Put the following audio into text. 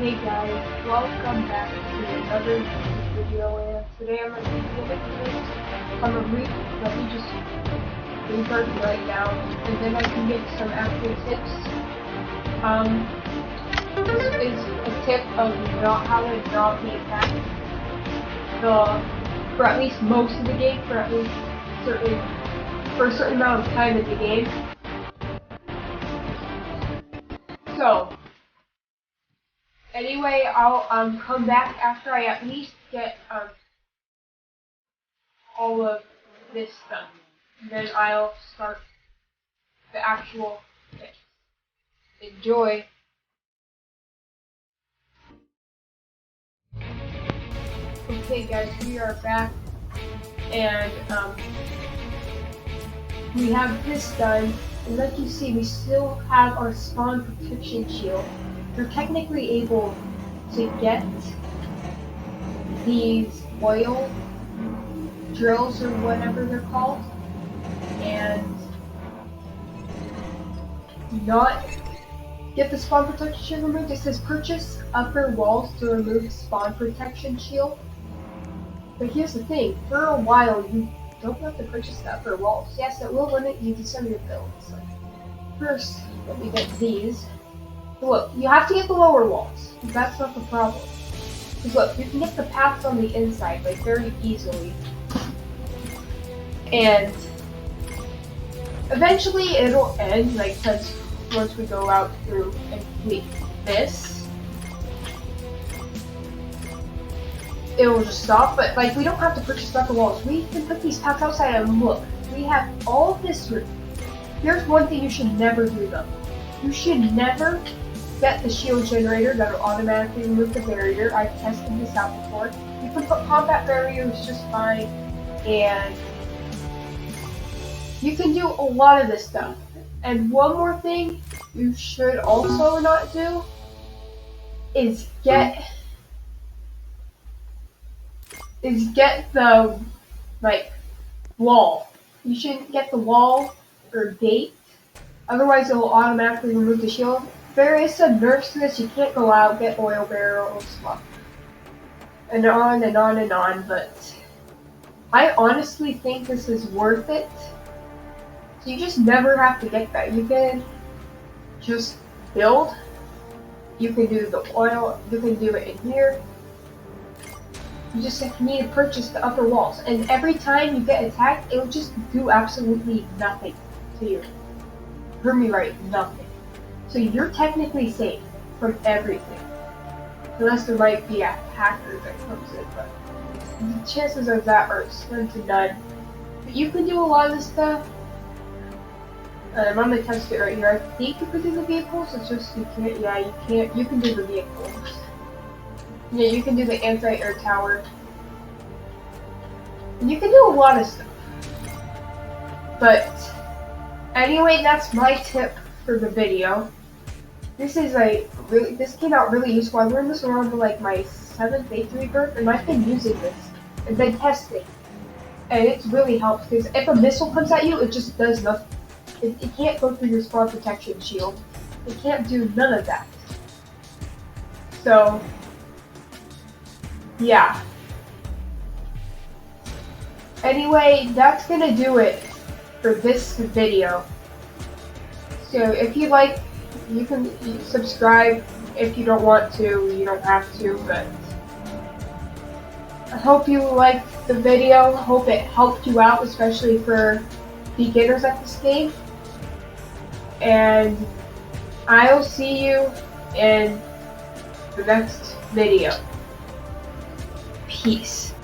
Hey guys, welcome back to another video, and today I'm going to be giving this on a read. Let me just revert right now, and then I can get some actual tips. This is a tip of how to not be attacked for at least most of the game, for at least for a certain amount of time in the game. So anyway, I'll come back after I at least get all of this done. And then I'll start the actual thing. Enjoy. Okay guys, we are back, and we have this done, and like you see, we still have our spawn protection shield. You're technically able to get these oil drills or whatever they're called, and not get the spawn protection shield removed. It says purchase upper walls to remove spawn protection shield. But here's the thing, for a while you don't have to purchase the upper walls. Yes, it will limit you to some of your builds. Like, first, let me get these. Look, you have to get the lower walls. That's not the problem. Because look, you can get the paths on the inside, like, very easily. And eventually it'll end, like, because once we go out through and complete this, it will just stop. But, like, we don't have to purchase the upper walls. We can put these paths outside, and look, we have all this room. Here's one thing you should never do, though. You should never get the shield generator that will automatically remove the barrier. I've tested this out before. You can put combat barriers just fine, and you can do a lot of this stuff. And one more thing you should also not do is get the, like, wall. You shouldn't get the wall or gate, otherwise it will automatically remove the shield. There is some nerfs to this. You can't go out, get oil barrels, and on and on and on, but I honestly think this is worth it. So you just never have to get that. You can just build. You can do the oil, you can do it in here. You just need to purchase the upper walls, and every time you get attacked, it'll just do absolutely nothing to you. Hear me right, nothing. So you're technically safe from everything. Unless there might be a hacker that comes in, but the chances of that are slim to none. But you can do a lot of this stuff. I'm gonna test it right here. I think you can do the vehicles, it's just you can't, yeah, you can't, you can do the vehicles. Yeah, you can do the anti-air tower. And you can do a lot of stuff. But anyway, that's my tip for the video. This came out really useful. I learned this around like my 7th, 8th rebirth, and I've been using this and been testing. And it's really helped, because if a missile comes at you, it just does nothing. It can't go through your spawn protection shield. It can't do none of that. So, yeah. Anyway, that's gonna do it for this video. So if you like, you can subscribe. If you don't want to, you don't have to, but I hope you liked the video. Hope it helped you out, especially for beginners at this game. And I'll see you in the next video. Peace.